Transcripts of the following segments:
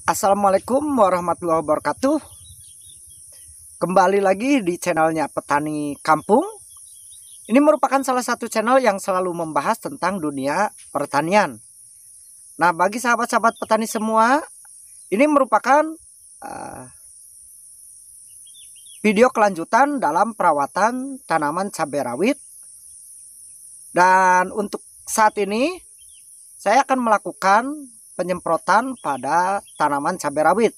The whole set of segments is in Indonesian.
Assalamualaikum warahmatullahi wabarakatuh. Kembali lagi di channelnya Petani Kampung. Ini merupakan salah satu channel yang selalu membahas tentang dunia pertanian. Nah, bagi sahabat-sahabat petani semua, ini merupakan video kelanjutan dalam perawatan tanaman cabai rawit. Dan untuk saat ini saya akan melakukan penyemprotan pada tanaman cabai rawit.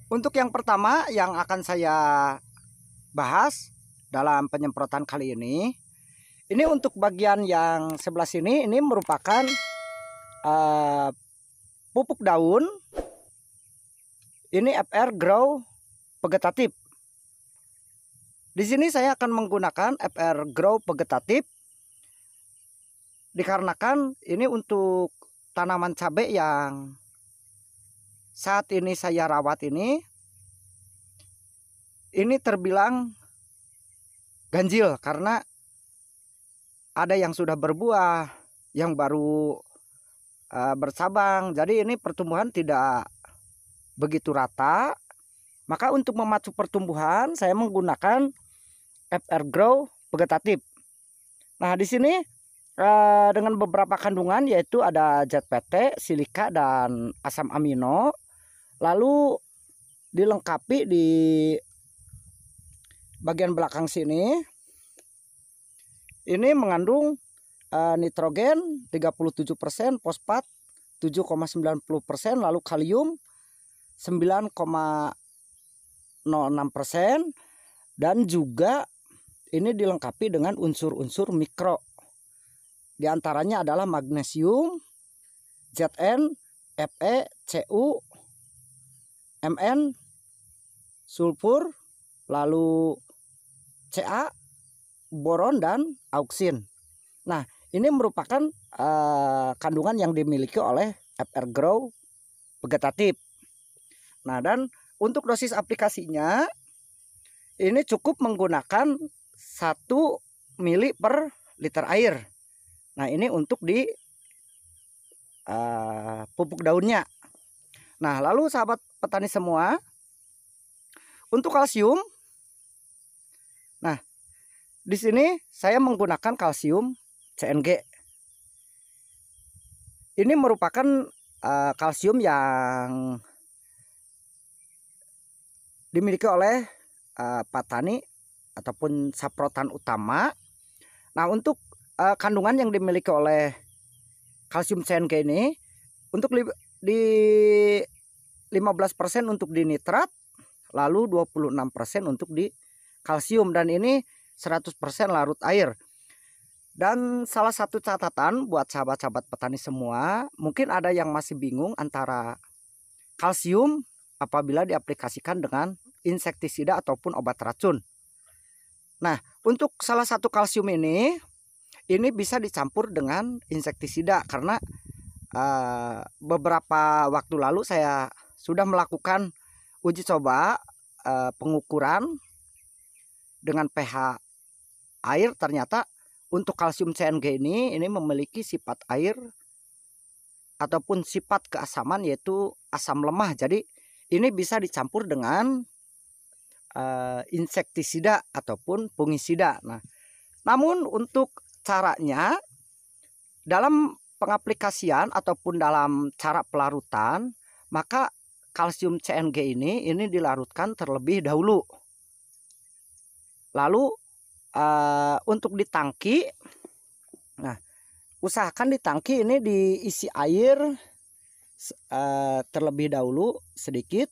Untuk yang pertama yang akan saya bahas dalam penyemprotan kali ini untuk bagian yang sebelah sini, ini merupakan pupuk daun. Ini FR Grow Vegetatif. Di sini saya akan menggunakan FR Grow Vegetatif dikarenakan ini untuk tanaman cabai yang saat ini saya rawat ini terbilang ganjil karena ada yang sudah berbuah, yang baru bercabang. Jadi ini pertumbuhan tidak begitu rata. Maka untuk memacu pertumbuhan saya menggunakan FR Grow Vegetatif. Nah, di sini dengan beberapa kandungan, yaitu ada ZPT, silika, dan asam amino. Lalu dilengkapi di bagian belakang sini ini mengandung nitrogen 37%, fosfat 7,90%, lalu kalium 9,06%, dan juga ini dilengkapi dengan unsur-unsur mikro. Di antaranya adalah magnesium, Zn, Fe, Cu, Mn, sulfur, lalu Ca, boron, dan auksin. Nah, ini merupakan kandungan yang dimiliki oleh FR Grow Vegetatif. Nah, dan untuk dosis aplikasinya ini cukup menggunakan 1 mili per liter air. Nah, ini untuk di pupuk daunnya. Nah, lalu sahabat petani semua, untuk kalsium, nah di sini saya menggunakan kalsium CNG. Ini merupakan kalsium yang dimiliki oleh petani ataupun saprotan utama. Nah, untuk kandungan yang dimiliki oleh kalsium CNG ini untuk di 15% untuk di nitrat, lalu 26% untuk di kalsium, dan ini 100% larut air. Dan salah satu catatan buat sahabat-sahabat petani semua, mungkin ada yang masih bingung antara kalsium apabila diaplikasikan dengan insektisida ataupun obat racun. Nah, untuk salah satu kalsium ini bisa dicampur dengan insektisida karena beberapa waktu lalu saya sudah melakukan uji coba pengukuran dengan pH air. Ternyata untuk kalsium CNG ini memiliki sifat air ataupun sifat keasaman, yaitu asam lemah. Jadi ini bisa dicampur dengan insektisida ataupun fungisida. Nah, namun untuk caranya dalam pengaplikasian ataupun dalam cara pelarutan, maka kalsium CNG ini dilarutkan terlebih dahulu. Lalu untuk di tangki, nah usahakan di tangki ini diisi air terlebih dahulu sedikit,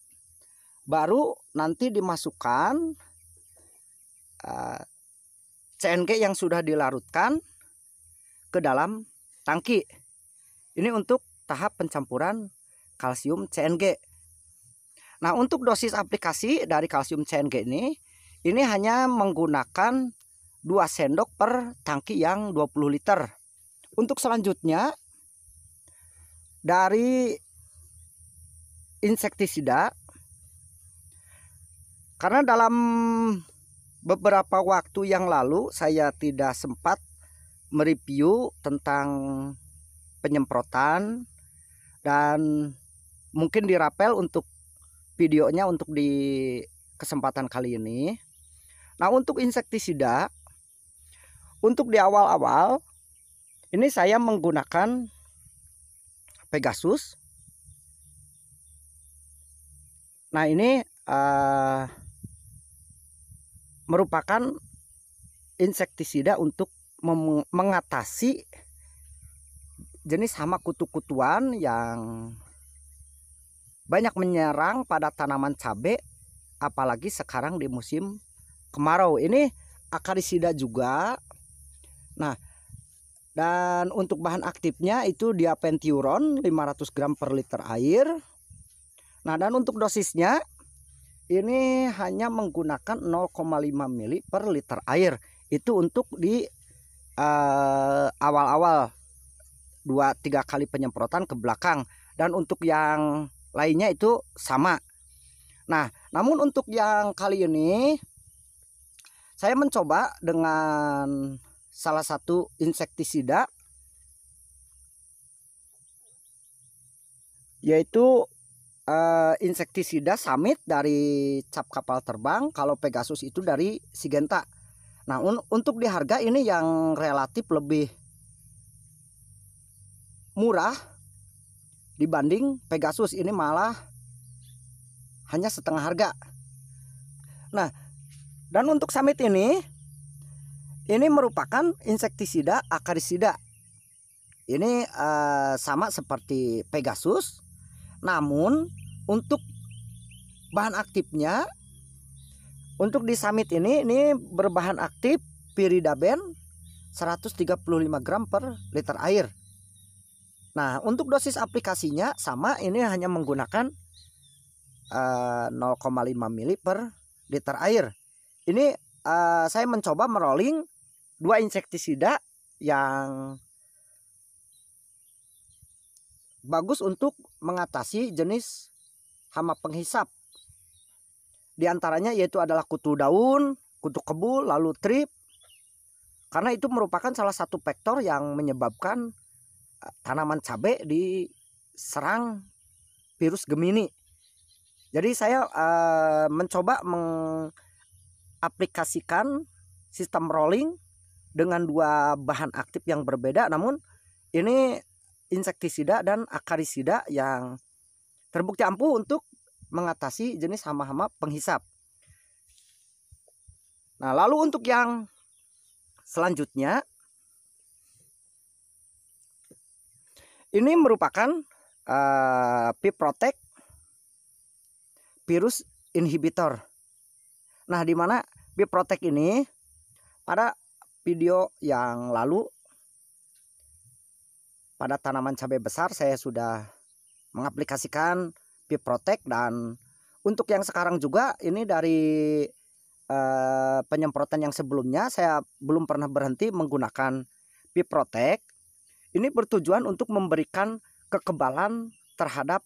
baru nanti dimasukkan CNG yang sudah dilarutkan ke dalam tangki. Ini untuk tahap pencampuran kalsium CNG. Nah, untuk dosis aplikasi dari kalsium CNG ini hanya menggunakan 2 sendok per tangki yang 20 liter. Untuk selanjutnya dari insektisida, Karena dalam beberapa waktu yang lalu saya tidak sempat mereview tentang penyemprotan, dan mungkin dirapel untuk videonya untuk di kesempatan kali ini. Nah, untuk insektisida, untuk di awal-awal ini saya menggunakan Pegasus. Nah, ini merupakan insektisida untuk mengatasi jenis hama kutu-kutuan yang banyak menyerang pada tanaman cabai, apalagi sekarang di musim kemarau. Ini akarisida juga. Nah, dan untuk bahan aktifnya itu diapentiuron 500 gram per liter air. Nah, dan untuk dosisnya ini hanya menggunakan 0,5 mili per liter air. Itu untuk di awal-awal 2-3 kali penyemprotan ke belakang. Dan untuk yang lainnya itu sama. Nah, namun untuk yang kali ini saya mencoba dengan salah satu insektisida, yaitu insektisida Summit dari cap kapal terbang. Kalau Pegasus itu dari Syngenta. Nah, untuk di harga ini yang relatif lebih murah dibanding Pegasus, ini malah hanya setengah harga. Nah, dan untuk Summit ini merupakan insektisida akarisida. Ini sama seperti Pegasus, namun untuk bahan aktifnya, untuk di Summit ini berbahan aktif Pyridaben 135 gram per liter air. Nah, untuk dosis aplikasinya sama, ini hanya menggunakan 0,5 mili per liter air. Ini saya mencoba merolling 2 insektisida yang bagus untuk mengatasi jenis hama penghisap. Di antaranya yaitu adalah kutu daun, kutu kebul, lalu trip. Karena itu merupakan salah satu faktor yang menyebabkan tanaman cabai diserang virus Gemini. Jadi saya mencoba mengaplikasikan sistem rolling dengan 2 bahan aktif yang berbeda, namun ini insektisida dan akarisida yang terbukti ampuh untuk mengatasi jenis hama-hama penghisap. Nah, lalu untuk yang selanjutnya, ini merupakan Piprotect virus inhibitor. Nah, di mana Piprotect ini pada video yang lalu pada tanaman cabai besar saya sudah mengaplikasikan Piprotect, dan untuk yang sekarang juga ini dari penyemprotan yang sebelumnya saya belum pernah berhenti menggunakan Piprotect. Ini bertujuan untuk memberikan kekebalan terhadap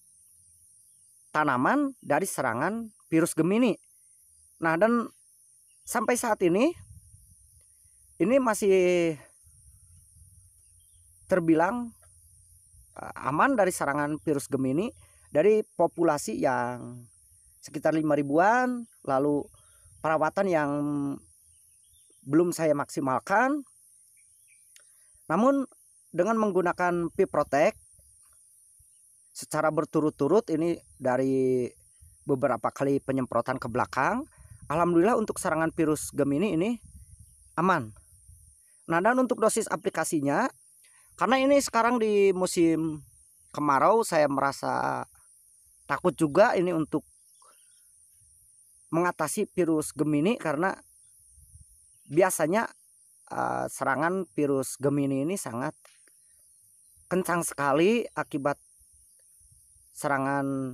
tanaman dari serangan virus Gemini. Nah, dan sampai saat ini masih terbilang aman dari serangan virus Gemini dari populasi yang sekitar 5 ribuan, lalu perawatan yang belum saya maksimalkan. Namun dengan menggunakan Piprotect secara berturut-turut ini dari beberapa kali penyemprotan ke belakang, alhamdulillah untuk serangan virus Gemini ini aman. Nah, dan untuk dosis aplikasinya, karena ini sekarang di musim kemarau, saya merasa takut juga ini untuk mengatasi virus Gemini, karena biasanya serangan virus Gemini ini sangat kencang sekali akibat serangan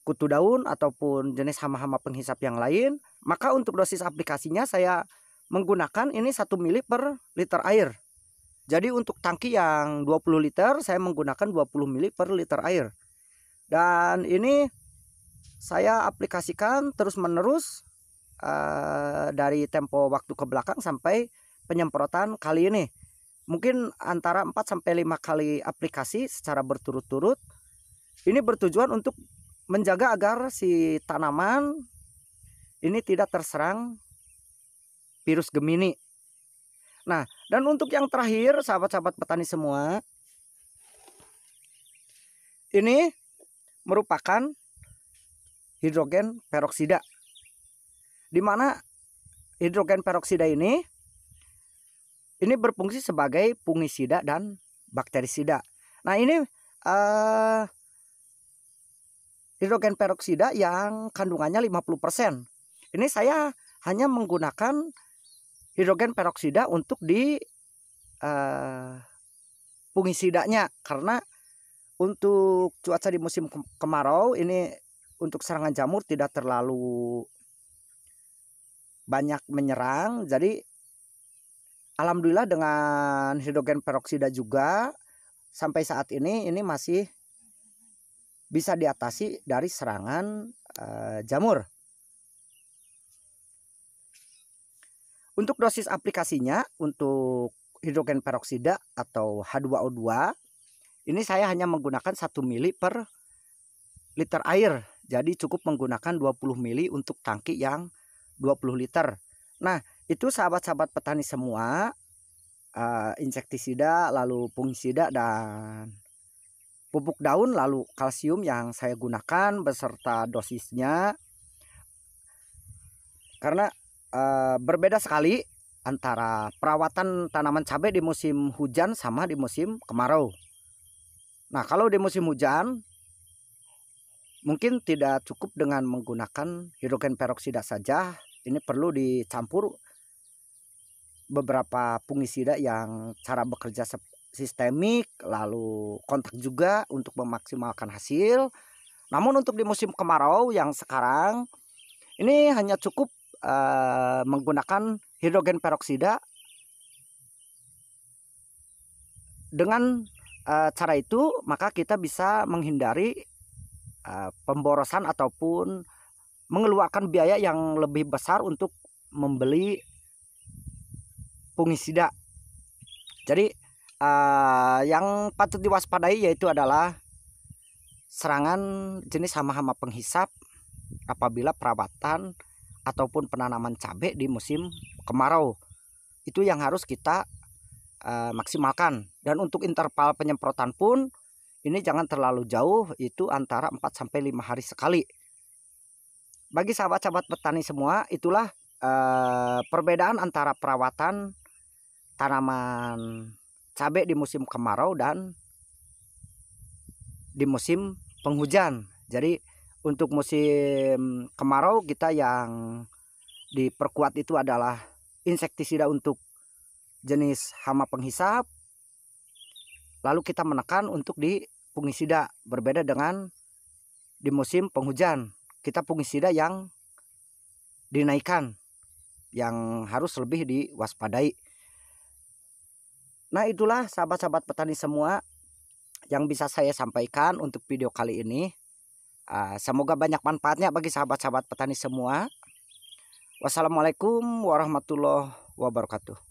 kutu daun ataupun jenis hama-hama penghisap yang lain. Maka untuk dosis aplikasinya saya menggunakan ini 1 mili per liter air. Jadi untuk tangki yang 20 liter saya menggunakan 20 mili per liter air. Dan ini saya aplikasikan terus menerus dari tempo waktu ke belakang sampai penyemprotan kali ini. Mungkin antara 4 sampai 5 kali aplikasi secara berturut-turut. Ini bertujuan untuk menjaga agar si tanaman ini tidak terserang virus Gemini. Nah, dan untuk yang terakhir, sahabat-sahabat petani semua, ini merupakan hidrogen peroksida, di mana hidrogen peroksida ini berfungsi sebagai fungisida dan bakterisida. Nah, ini hidrogen peroksida yang kandungannya 50%. Ini saya hanya menggunakan hidrogen peroksida untuk di fungisidanya, karena untuk cuaca di musim kemarau ini untuk serangan jamur tidak terlalu banyak menyerang. Jadi alhamdulillah dengan hidrogen peroksida juga sampai saat ini masih bisa diatasi dari serangan jamur. Untuk dosis aplikasinya untuk hidrogen peroksida atau H2O2 ini saya hanya menggunakan 1 mili per liter air. Jadi cukup menggunakan 20 mili untuk tangki yang 20 liter. Nah, itu sahabat-sahabat petani semua, insektisida, lalu fungisida dan pupuk daun, lalu kalsium yang saya gunakan beserta dosisnya. Karena berbeda sekali antara perawatan tanaman cabai di musim hujan sama di musim kemarau. Nah, kalau di musim hujan mungkin tidak cukup dengan menggunakan hidrogen peroksida saja. Ini perlu dicampur beberapa fungisida yang cara bekerja sistemik, lalu kontak juga untuk memaksimalkan hasil. Namun untuk di musim kemarau yang sekarang ini hanya cukup menggunakan hidrogen peroksida. Dengan cara itu maka kita bisa menghindari pemborosan ataupun mengeluarkan biaya yang lebih besar untuk membeli fungisida. Jadi yang patut diwaspadai yaitu adalah serangan jenis hama-hama penghisap apabila perawatan ataupun penanaman cabai di musim kemarau. Itu yang harus kita maksimalkan. Dan untuk interval penyemprotan pun ini jangan terlalu jauh, itu antara 4 sampai 5 hari sekali. Bagi sahabat-sahabat petani semua, itulah perbedaan antara perawatan tanaman cabai di musim kemarau dan di musim penghujan. Jadi untuk musim kemarau kita yang diperkuat itu adalah insektisida untuk jenis hama penghisap. Lalu kita menekan untuk di fungisida, berbeda dengan di musim penghujan. Kita fungisida yang dinaikkan, yang harus lebih diwaspadai. Nah, itulah sahabat-sahabat petani semua yang bisa saya sampaikan untuk video kali ini. Semoga banyak manfaatnya bagi sahabat-sahabat petani semua. Wassalamualaikum warahmatullahi wabarakatuh.